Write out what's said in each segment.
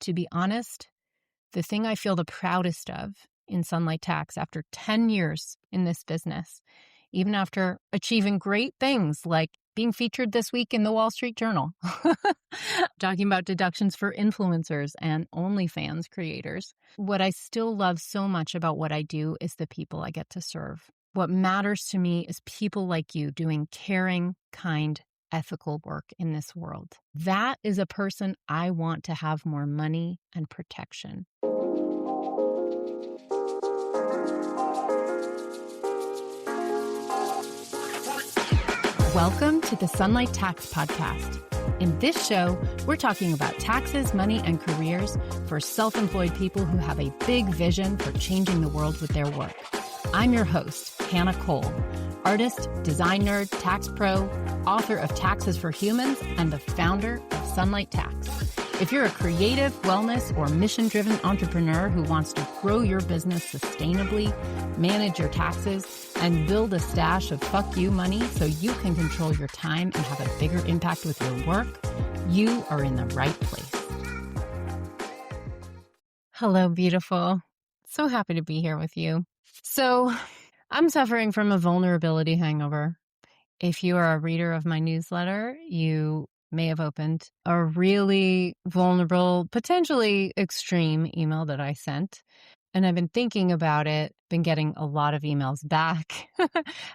to be honest, the thing I feel the proudest of in Sunlight Tax after 10 years in this business, even after achieving great things like being featured this week in the Wall Street Journal, talking about deductions for influencers and OnlyFans creators. What I still love so much about what I do is the people I get to serve. What matters to me is people like you doing caring, kind, ethical work in this world. That is a person I want to have more money and protection. Welcome to the Sunlight Tax Podcast. In this show, we're talking about taxes, money, and careers for self-employed people who have a big vision for changing the world with their work. I'm your host, Hannah Cole, artist, design nerd, tax pro, author of Taxes for Humans, and the founder of Sunlight Tax. If you're a creative, wellness, or mission-driven entrepreneur who wants to grow your business sustainably, manage your taxes, and build a stash of fuck you money so you can control your time and have a bigger impact with your work, you are in the right place. Hello, beautiful. So happy to be here with you. So, I'm suffering from a vulnerability hangover. If you are a reader of my newsletter, you may have opened a really vulnerable, potentially extreme email that I sent. And I've been thinking about it, been getting a lot of emails back,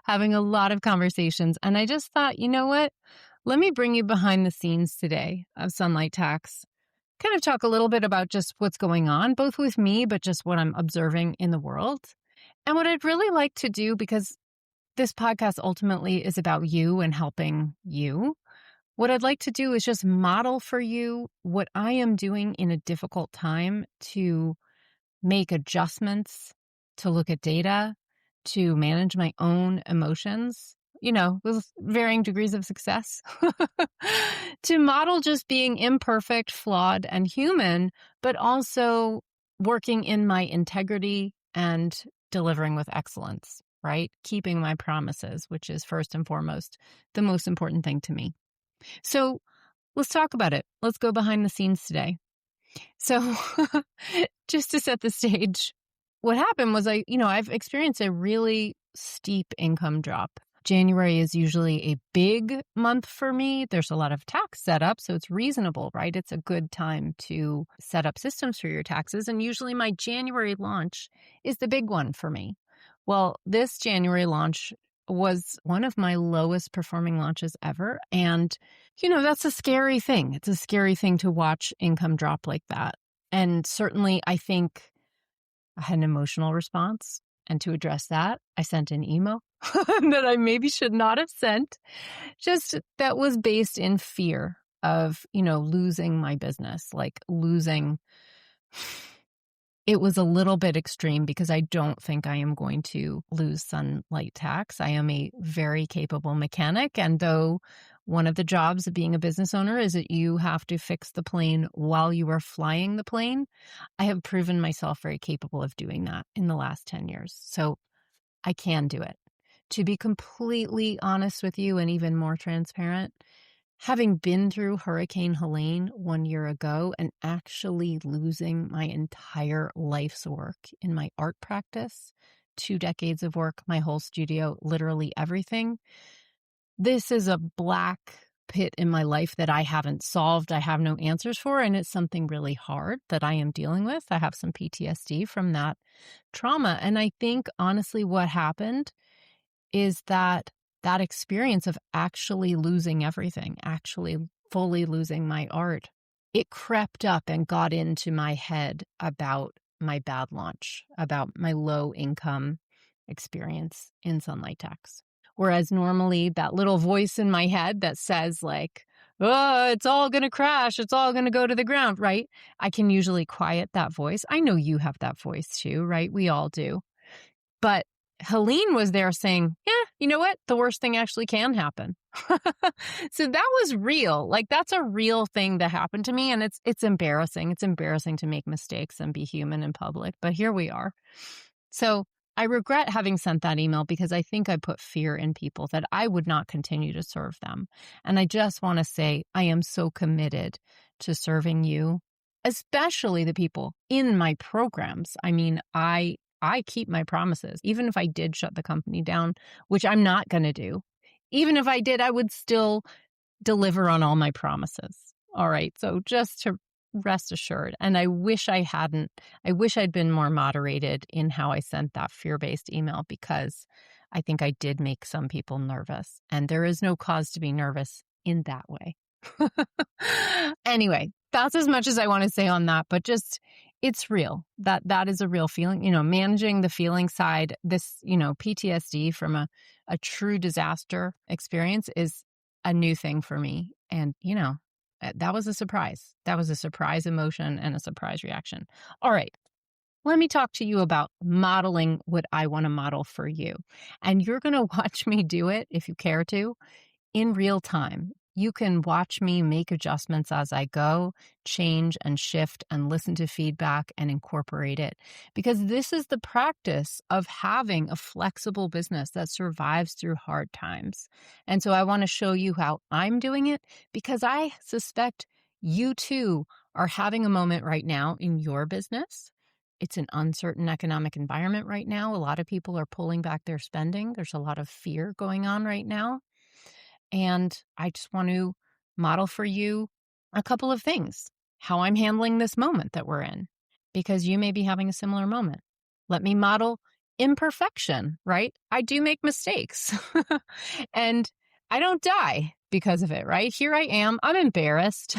having a lot of conversations. And I just thought, you know what? Let me bring you behind the scenes today of Sunlight Tax. Kind of talk a little bit about just what's going on, both with me, but just what I'm observing in the world. And what I'd really like to do, because this podcast ultimately is about you and helping you, what I'd like to do is just model for you what I am doing in a difficult time to make adjustments, to look at data, to manage my own emotions, with varying degrees of success, to model just being imperfect, flawed, and human, but also working in my integrity and delivering with excellence, right? Keeping my promises, which is first and foremost the most important thing to me. So let's talk about it. Let's go behind the scenes today. So just to set the stage, what happened was I've experienced a really steep income drop. January is usually a big month for me. There's a lot of tax setup, so it's reasonable, right? It's a good time to set up systems for your taxes. And usually my January launch is the big one for me. Well, this January launch was one of my lowest performing launches ever. And, that's a scary thing. It's a scary thing to watch income drop like that. And certainly I think I had an emotional response. And to address that, I sent an email that I maybe should not have sent, just that was based in fear of, losing my business, like losing. It was a little bit extreme because I don't think I am going to lose Sunlight Tax. I am a very capable mechanic. And though one of the jobs of being a business owner is that you have to fix the plane while you are flying the plane, I have proven myself very capable of doing that in the last 10 years. So I can do it. To be completely honest with you and even more transparent, having been through Hurricane Helene 1 year ago and actually losing my entire life's work in my art practice, 2 decades of work, my whole studio, literally everything, this is a black pit in my life that I haven't solved. I have no answers for, and it's something really hard that I am dealing with. I have some PTSD from that trauma. And I think, honestly, what happened is that experience of actually losing everything, actually fully losing my art, it crept up and got into my head about my bad launch, about my low income experience in Sunlight Tax. Whereas normally that little voice in my head that says like, oh, it's all going to crash, it's all going to go to the ground, right? I can usually quiet that voice. I know you have that voice too, right? We all do. But Helene was there saying, yeah, you know what? The worst thing actually can happen. So that was real. Like that's a real thing that happened to me. And it's embarrassing. It's embarrassing to make mistakes and be human in public. But here we are. So I regret having sent that email because I think I put fear in people that I would not continue to serve them. And I just want to say I am so committed to serving you especially the people in my programs. I mean, I keep my promises, even if I did shut the company down, which I'm not going to do. Even if I did, I would still deliver on all my promises. All right. So just to rest assured. And I wish I hadn't. I wish I'd been more moderated in how I sent that fear-based email, because I think I did make some people nervous. And there is no cause to be nervous in that way. Anyway, that's as much as I want to say on that, but just it's real. That is a real feeling, managing the feeling side. This, PTSD from a true disaster experience is a new thing for me. And, that was a surprise. That was a surprise emotion and a surprise reaction. All right. Let me talk to you about modeling what I want to model for you. And you're going to watch me do it, if you care to, in real time. You can watch me make adjustments as I go, change and shift and listen to feedback and incorporate it. Because this is the practice of having a flexible business that survives through hard times. And so I want to show you how I'm doing it, because I suspect you too are having a moment right now in your business. It's an uncertain economic environment right now. A lot of people are pulling back their spending. There's a lot of fear going on right now. And I just want to model for you a couple of things, how I'm handling this moment that we're in, because you may be having a similar moment. Let me model imperfection, right? I do make mistakes and I don't die because of it, right? Here I am. I'm embarrassed.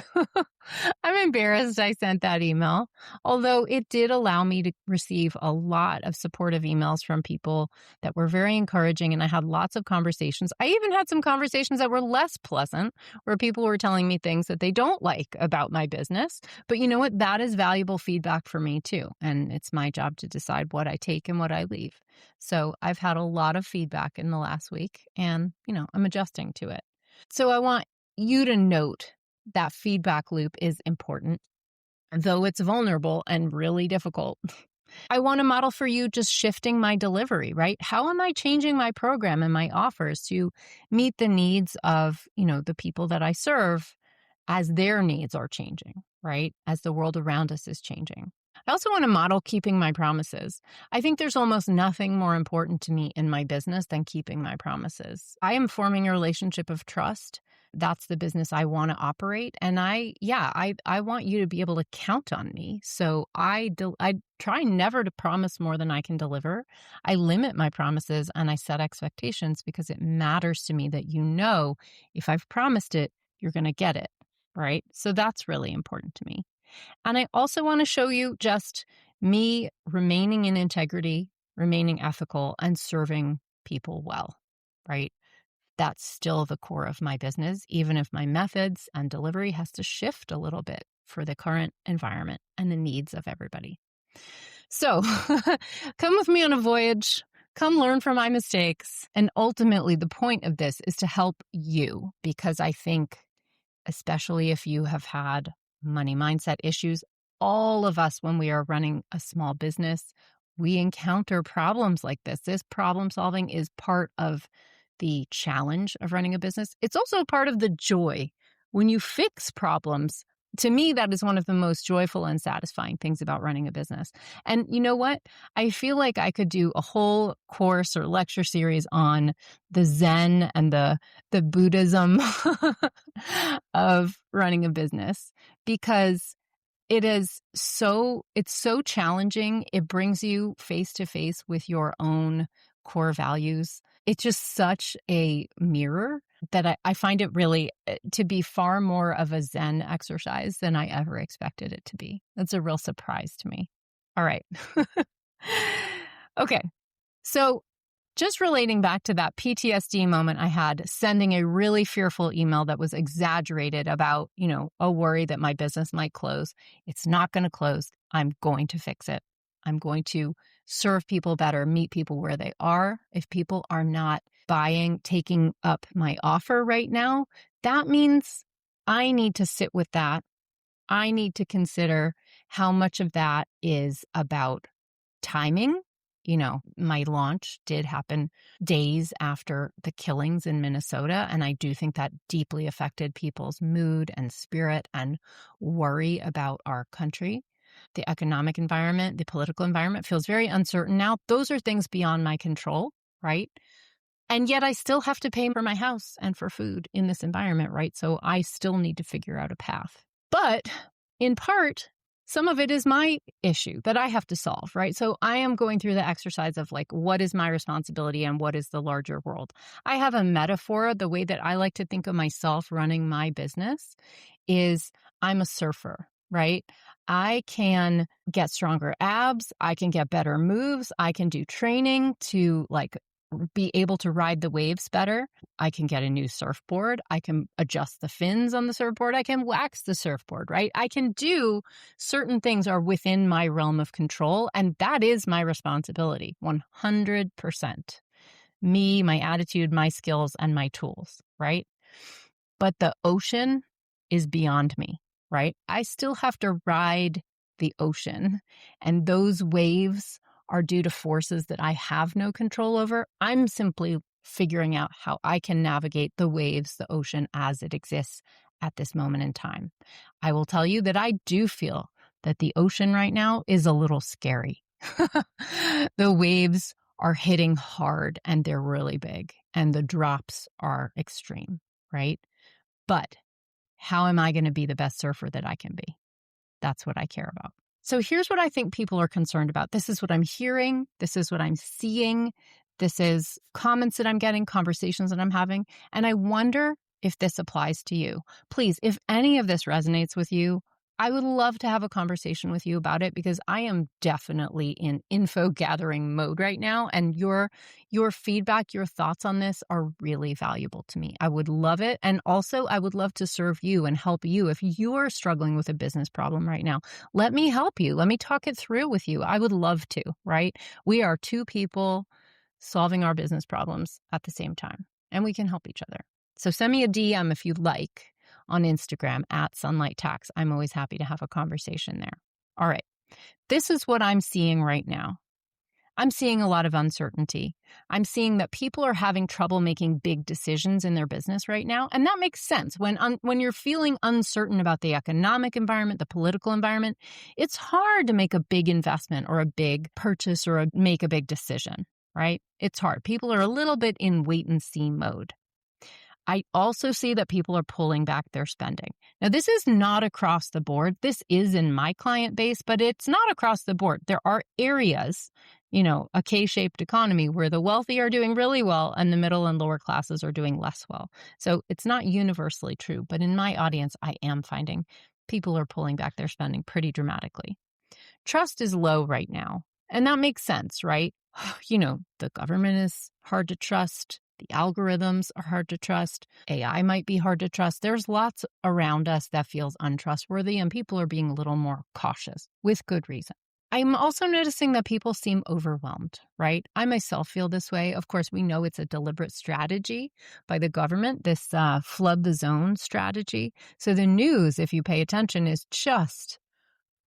I'm embarrassed I sent that email, although it did allow me to receive a lot of supportive emails from people that were very encouraging. And I had lots of conversations. I even had some conversations that were less pleasant, where people were telling me things that they don't like about my business. But you know what? That is valuable feedback for me too. And it's my job to decide what I take and what I leave. So I've had a lot of feedback in the last week, and, I'm adjusting to it. So I want you to note that feedback loop is important, though it's vulnerable and really difficult. I want to model for you just shifting my delivery, right? How am I changing my program and my offers to meet the needs of, the people that I serve as their needs are changing, right? As the world around us is changing. I also want to model keeping my promises. I think there's almost nothing more important to me in my business than keeping my promises. I am forming a relationship of trust. That's the business I want to operate. And I want you to be able to count on me. So I try never to promise more than I can deliver. I limit my promises and I set expectations, because it matters to me that if I've promised it, you're going to get it, right? So that's really important to me. And I also want to show you just me remaining in integrity, remaining ethical, and serving people well, right? That's still the core of my business, even if my methods and delivery has to shift a little bit for the current environment and the needs of everybody. So come with me on a voyage. Come learn from my mistakes. And ultimately, the point of this is to help you, because I think, especially if you have had money mindset issues, all of us, when we are running a small business, we encounter problems like this. This problem solving is part of the challenge of running a business. It's also part of the joy. When you fix problems, to me, that is one of the most joyful and satisfying things about running a business. And you know what? I feel like I could do a whole course or lecture series on the Zen and the Buddhism of running a business, because it's so challenging. It brings you face to face with your own core values. It's just such a mirror that I find it really to be far more of a Zen exercise than I ever expected it to be. That's a real surprise to me. All right. Okay. So just relating back to that PTSD moment I had, sending a really fearful email that was exaggerated about, a worry that my business might close. It's not going to close. I'm going to fix it. I'm going to serve people better, meet people where they are. If people are not taking up my offer right now, that means I need to sit with that. I need to consider how much of that is about timing, my launch did happen days after the killings in Minnesota, and I do think that deeply affected people's mood and spirit and worry about our country. The economic environment, the political environment feels very uncertain now. Those are things beyond my control, right? And yet I still have to pay for my house and for food in this environment, right? So I still need to figure out a path. But in part, some of it is my issue that I have to solve, right? So I am going through the exercise of what is my responsibility and what is the larger world? I have a metaphor. The way that I like to think of myself running my business is I'm a surfer, right? I can get stronger abs. I can get better moves. I can do training to be able to ride the waves better. I can get a new surfboard. I can adjust the fins on the surfboard. I can wax the surfboard, right? I can do certain things are within my realm of control. And that is my responsibility, 100%. Me, my attitude, my skills, and my tools, right? But the ocean is beyond me, right? I still have to ride the ocean, and those waves are due to forces that I have no control over. I'm simply figuring out how I can navigate the waves, the ocean as it exists at this moment in time. I will tell you that I do feel that the ocean right now is a little scary. The waves are hitting hard and they're really big, and the drops are extreme, right? But how am I going to be the best surfer that I can be? That's what I care about. So here's what I think people are concerned about. This is what I'm hearing. This is what I'm seeing. This is comments that I'm getting, conversations that I'm having. And I wonder if this applies to you. Please, if any of this resonates with you, I would love to have a conversation with you about it, because I am definitely in info gathering mode right now. And your feedback, your thoughts on this are really valuable to me. I would love it. And also, I would love to serve you and help you if you're struggling with a business problem right now. Let me help you. Let me talk it through with you. I would love to, right? We are two people solving our business problems at the same time, and we can help each other. So send me a DM if you'd like on Instagram @SunlightTax. I'm always happy to have a conversation there. All right. This is what I'm seeing right now. I'm seeing a lot of uncertainty. I'm seeing that people are having trouble making big decisions in their business right now. And that makes sense. When you're feeling uncertain about the economic environment, the political environment, it's hard to make a big investment or a big purchase or make a big decision, right? It's hard. People are a little bit in wait and see mode. I also see that people are pulling back their spending. Now, this is not across the board. This is in my client base, but it's not across the board. There are areas, a K-shaped economy where the wealthy are doing really well and the middle and lower classes are doing less well. So it's not universally true, but in my audience, I am finding people are pulling back their spending pretty dramatically. Trust is low right now, and that makes sense, right? The government is hard to trust. The algorithms are hard to trust. AI might be hard to trust. There's lots around us that feels untrustworthy, and people are being a little more cautious with good reason. I'm also noticing that people seem overwhelmed, right? I myself feel this way. Of course, we know it's a deliberate strategy by the government, this flood the zone strategy. So the news, if you pay attention, it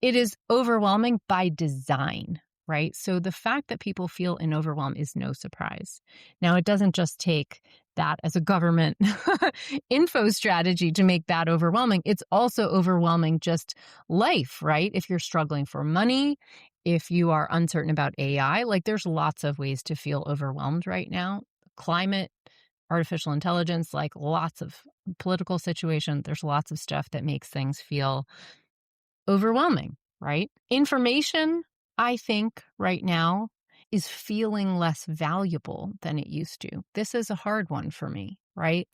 is overwhelming by design, right? So the fact that people feel in overwhelm is no surprise. Now, it doesn't just take that as a government info strategy to make that overwhelming. It's also overwhelming just life, right? If you're struggling for money, if you are uncertain about AI, there's lots of ways to feel overwhelmed right now. Climate, artificial intelligence, lots of political situations. There's lots of stuff that makes things feel overwhelming, right? Information, I think, right now is feeling less valuable than it used to. This is a hard one for me, right?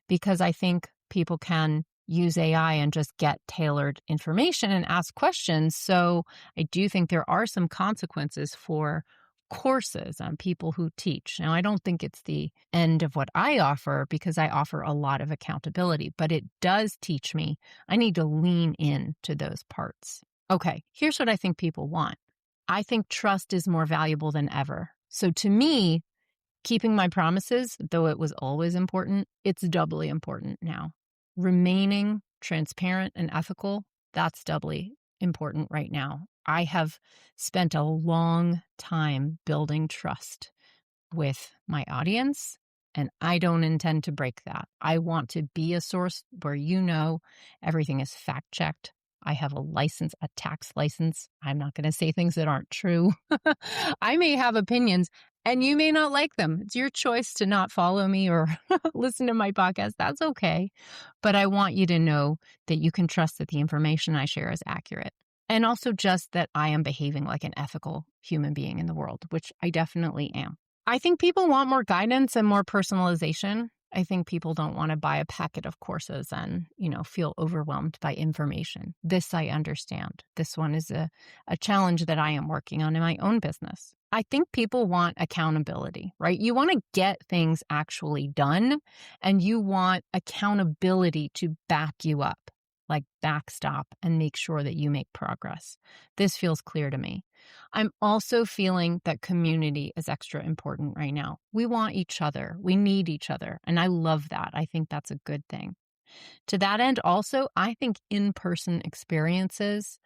Because I think people can use AI and just get tailored information and ask questions. So I do think there are some consequences for courses on people who teach. Now, I don't think it's the end of what I offer, because I offer a lot of accountability, but it does teach me I need to lean into those parts. Okay, here's what I think people want. I think trust is more valuable than ever. So to me, keeping my promises, though it was always important, it's doubly important now. Remaining transparent and ethical, that's doubly important right now. I have spent a long time building trust with my audience, and I don't intend to break that. I want to be a source where everything is fact checked. I have a license, a tax license. I'm not going to say things that aren't true. I may have opinions and you may not like them. It's your choice to not follow me or listen to my podcast. That's okay. But I want you to know that you can trust that the information I share is accurate. And also just that I am behaving like an ethical human being in the world, which I definitely am. I think people want more guidance and more personalization. I think people don't want to buy a packet of courses and, feel overwhelmed by information. This I understand. This one is a challenge that I am working on in my own business. I think people want accountability, right? You want to get things actually done, and you want accountability to back you up, like backstop and make sure that you make progress. This feels clear to me. I'm also feeling that community is extra important right now. We want each other. We need each other. And I love that. I think that's a good thing. To that end, also, I think in-person experiences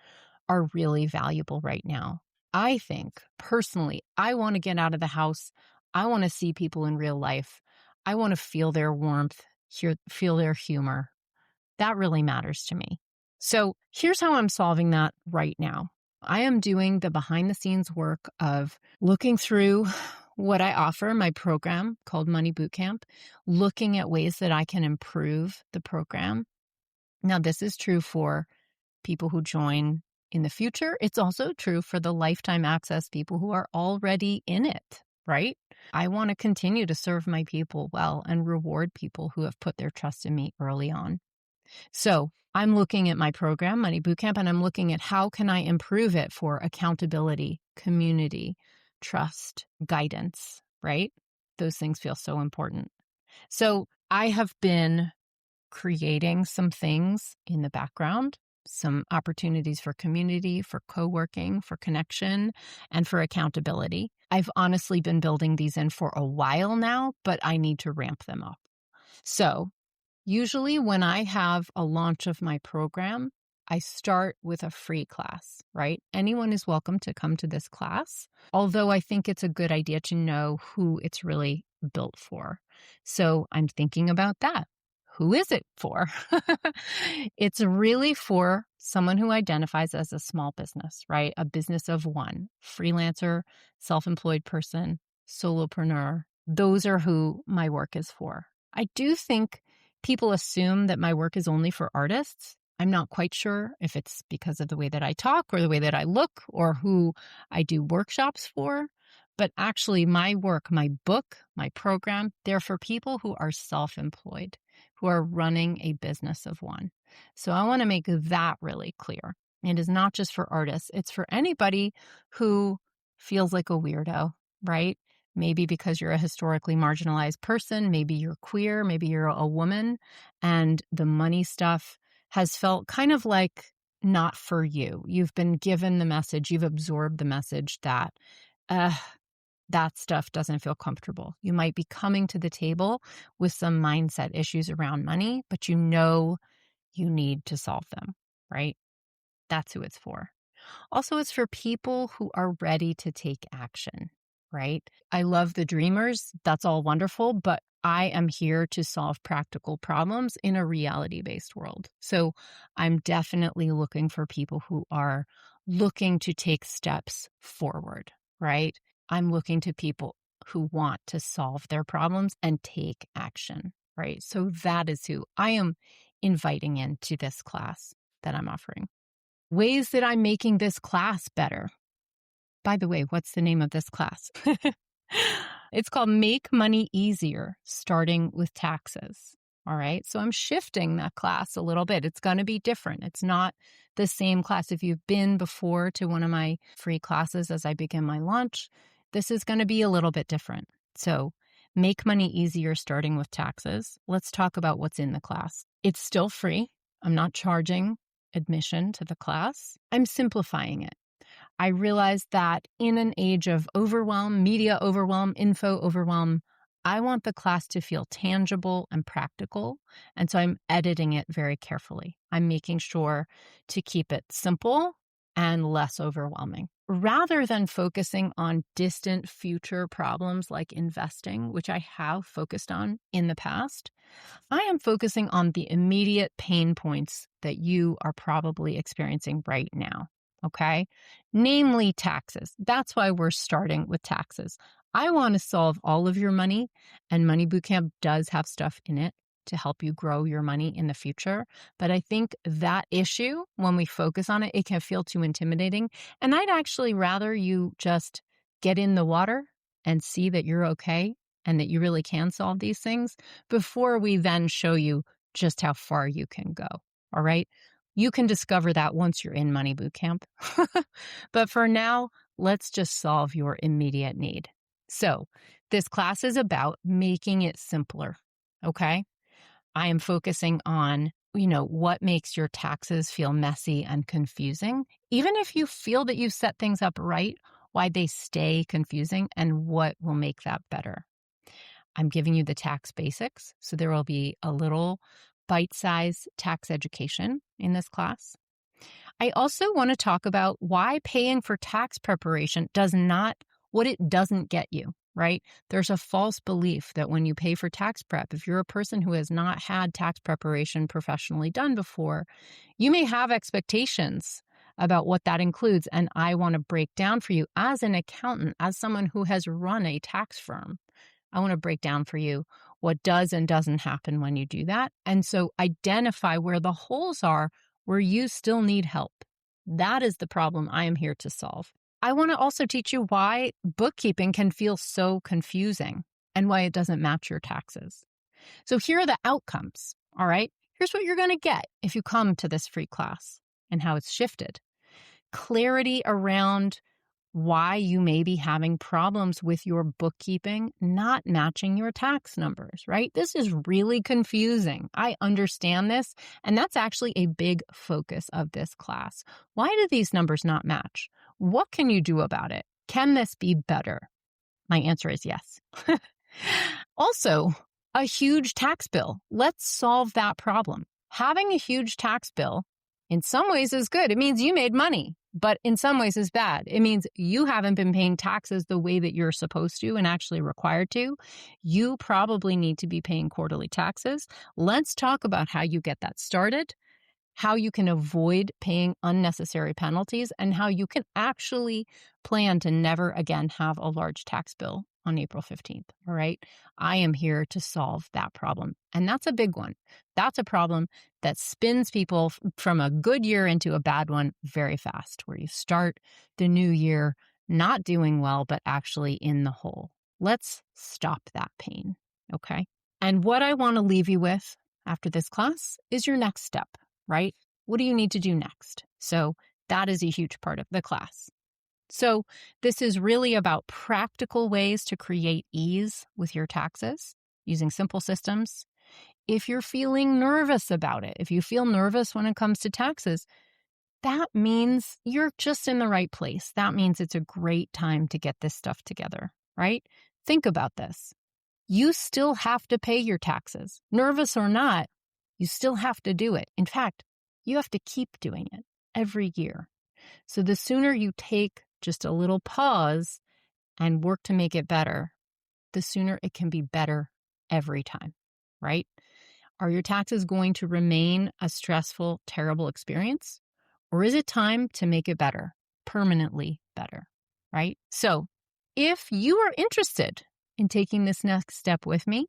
are really valuable right now. I think, personally, I want to get out of the house. I want to see people in real life. I want to feel their warmth, feel their humor. That really matters to me. So here's how I'm solving that right now. I am doing the behind the scenes work of looking through what I offer, my program called Money Bootcamp, looking at ways that I can improve the program. Now, this is true for people who join in the future. It's also true for the lifetime access people who are already in it, right? I want to continue to serve my people well and reward people who have put their trust in me early on. So I'm looking at my program, Money Bootcamp, and I'm looking at how can I improve it for accountability, community, trust, guidance, right? Those things feel so important. So I have been creating some things in the background, some opportunities for community, for co-working, for connection, and for accountability. I've honestly been building these in for a while now, but I need to ramp them up. So usually when I have a launch of my program, I start with a free class, right? Anyone is welcome to come to this class, although I think it's a good idea to know who it's really built for. So I'm thinking about that. Who is it for? It's really for someone who identifies as a small business, right? A business of one, freelancer, self-employed person, solopreneur. Those are who my work is for. I do think people assume that my work is only for artists. I'm not quite sure if it's because of the way that I talk or the way that I look or who I do workshops for. But actually, my work, my book, my program, they're for people who are self-employed, who are running a business of one. So I want to make that really clear. It is not just for artists. It's for anybody who feels like a weirdo, right? Maybe because you're a historically marginalized person, maybe you're queer, maybe you're a woman, and the money stuff has felt kind of like not for you. You've been given the message, you've absorbed the message that that stuff doesn't feel comfortable. You might be coming to the table with some mindset issues around money, but you know you need to solve them, right? That's who it's for. Also, it's for people who are ready to take action, right? I love the dreamers. That's all wonderful, but I am here to solve practical problems in a reality-based world. So I'm definitely looking for people who are looking to take steps forward, right? I'm looking to people who want to solve their problems and take action, right? So that is who I am inviting into this class that I'm offering. Ways that I'm making this class better. By the way, what's the name of this class? It's called Make Money Easier, Starting with Taxes. All right. So I'm shifting that class a little bit. It's going to be different. It's not the same class. If you've been before to one of my free classes as I begin my launch, this is going to be a little bit different. So Make Money Easier, Starting with Taxes. Let's talk about what's in the class. It's still free. I'm not charging admission to the class. I'm simplifying it. I realized that in an age of overwhelm, media overwhelm, info overwhelm, I want the class to feel tangible and practical. And so I'm editing it very carefully. I'm making sure to keep it simple and less overwhelming. Rather than focusing on distant future problems like investing, which I have focused on in the past, I am focusing on the immediate pain points that you are probably experiencing right now. Okay? Namely taxes. That's why we're starting with taxes. I want to solve all of your money, and Money Bootcamp does have stuff in it to help you grow your money in the future. But I think that issue, when we focus on it, it can feel too intimidating. And I'd actually rather you just get in the water and see that you're okay and that you really can solve these things before we then show you just how far you can go. All right. You can discover that once you're in Money Bootcamp. But for now, let's just solve your immediate need. So this class is about making it simpler. Okay. I am focusing on, what makes your taxes feel messy and confusing, even if you feel that you've set things up right, why they stay confusing and what will make that better. I'm giving you the tax basics, so there will be a little bite-sized tax education in this class. I also want to talk about why paying for tax preparation what it doesn't get you, right? There's a false belief that when you pay for tax prep, if you're a person who has not had tax preparation professionally done before, you may have expectations about what that includes. And I want to break down for you as an accountant, as someone who has run a tax firm. I want to break down for you what does and doesn't happen when you do that. And so identify where the holes are, where you still need help. That is the problem I am here to solve. I want to also teach you why bookkeeping can feel so confusing and why it doesn't match your taxes. So here are the outcomes, all right? Here's what you're going to get if you come to this free class and how it's shifted. Clarity around why you may be having problems with your bookkeeping not matching your tax numbers, right? This is really confusing. I understand this, and that's actually a big focus of this class. Why do these numbers not match? What can you do about it? Can this be better? My answer is yes. Also, a huge tax bill. Let's solve that problem. Having a huge tax bill in some ways is good. It means you made money, but in some ways is bad. It means you haven't been paying taxes the way that you're supposed to and actually required to. You probably need to be paying quarterly taxes. Let's talk about how you get that started, how you can avoid paying unnecessary penalties, and how you can actually plan to never again have a large tax bill on April 15th. All right. I am here to solve that problem. And that's a big one. That's a problem that spins people from a good year into a bad one very fast, where you start the new year not doing well, but actually in the hole. Let's stop that pain. Okay. And what I want to leave you with after this class is your next step, right? What do you need to do next? So that is a huge part of the class. So this is really about practical ways to create ease with your taxes using simple systems. If you're feeling nervous about it, if you feel nervous when it comes to taxes, that means you're just in the right place. That means it's a great time to get this stuff together, right? Think about this. You still have to pay your taxes. Nervous or not, you still have to do it. In fact, you have to keep doing it every year. So the sooner you take just a little pause and work to make it better, the sooner it can be better every time, right? Are your taxes going to remain a stressful, terrible experience? Or is it time to make it better, permanently better, right? So if you are interested in taking this next step with me,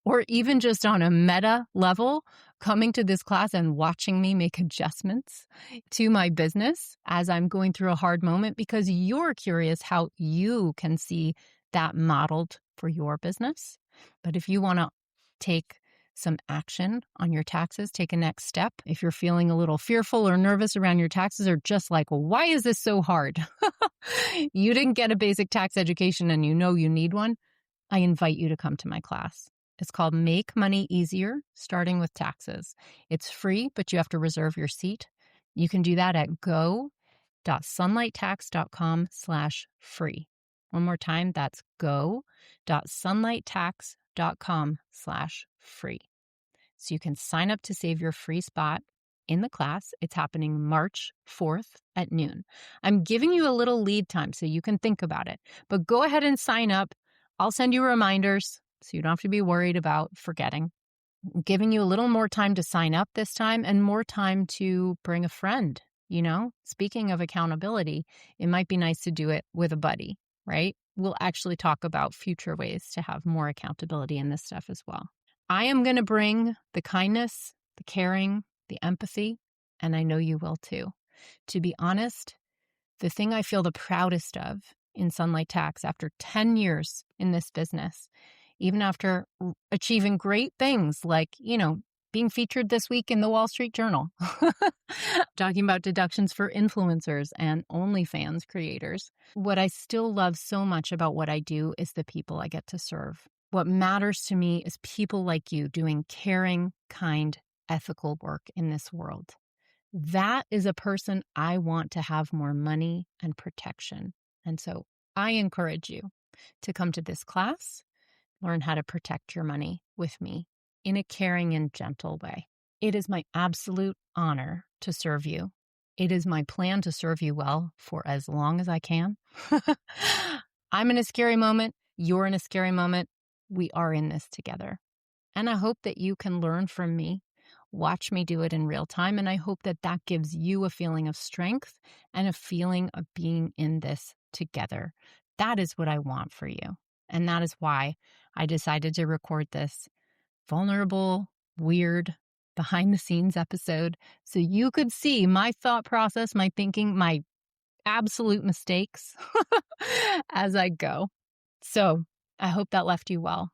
or even just on a meta level, coming to this class and watching me make adjustments to my business as I'm going through a hard moment because you're curious how you can see that modeled for your business. But if you want to take some action on your taxes, take a next step. If you're feeling a little fearful or nervous around your taxes, or just like, well, why is this so hard? You didn't get a basic tax education and you know you need one. I invite you to come to my class. It's called Make Money Easier, Starting with Taxes. It's free, but you have to reserve your seat. You can do that at go.sunlighttax.com/free. One more time, that's go.sunlighttax.com/free. So you can sign up to save your free spot. in the class. It's happening March 4th at noon. I'm giving you a little lead time so you can think about it, but go ahead and sign up. I'll send you reminders so you don't have to be worried about forgetting. I'm giving you a little more time to sign up this time and more time to bring a friend. Speaking of accountability, it might be nice to do it with a buddy, right? We'll actually talk about future ways to have more accountability in this stuff as well. I am going to bring the kindness, the caring, the empathy, and I know you will too. To be honest, the thing I feel the proudest of in Sunlight Tax after 10 years in this business, even after achieving great things like, being featured this week in the Wall Street Journal, talking about deductions for influencers and OnlyFans creators. What I still love so much about what I do is the people I get to serve. What matters to me is people like you doing caring, kind, ethical work in this world. That is a person I want to have more money and protection. And so I encourage you to come to this class, learn how to protect your money with me in a caring and gentle way. It is my absolute honor to serve you. It is my plan to serve you well for as long as I can. I'm in a scary moment. You're in a scary moment. We are in this together. And I hope that you can learn from me, watch me do it in real time. And I hope that that gives you a feeling of strength and a feeling of being in this together. That is what I want for you. And that is why I decided to record this vulnerable, weird, behind the scenes episode so you could see my thought process, my thinking, my absolute mistakes as I go. So I hope that left you well.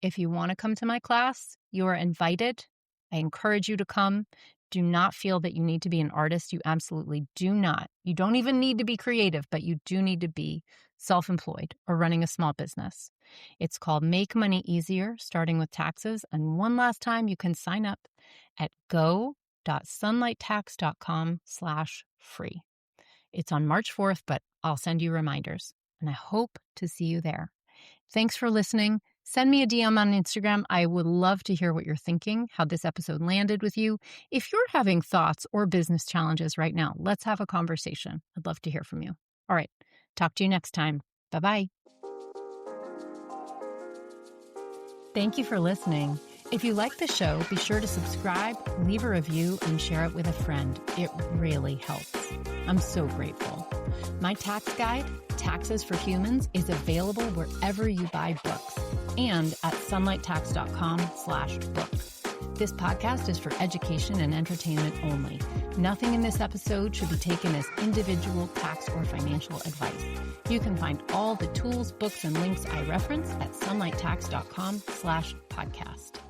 If you want to come to my class, you are invited. I encourage you to come. Do not feel that you need to be an artist. You absolutely do not. You don't even need to be creative, but you do need to be self-employed or running a small business. It's called Make Money Easier, starting with taxes. And one last time, you can sign up at go.sunlighttax.com/free. It's on March 4th, but I'll send you reminders. And I hope to see you there. Thanks for listening. Send me a DM on Instagram. I would love to hear what you're thinking, how this episode landed with you. If you're having thoughts or business challenges right now, let's have a conversation. I'd love to hear from you. All right. Talk to you next time. Bye-bye. Thank you for listening. If you like the show, be sure to subscribe, leave a review, and share it with a friend. It really helps. I'm so grateful. My tax guide, Taxes for Humans, is available wherever you buy books and at sunlighttax.com/book. This podcast is for education and entertainment only. Nothing in this episode should be taken as individual tax or financial advice. You can find all the tools, books, and links I reference at sunlighttax.com/podcast.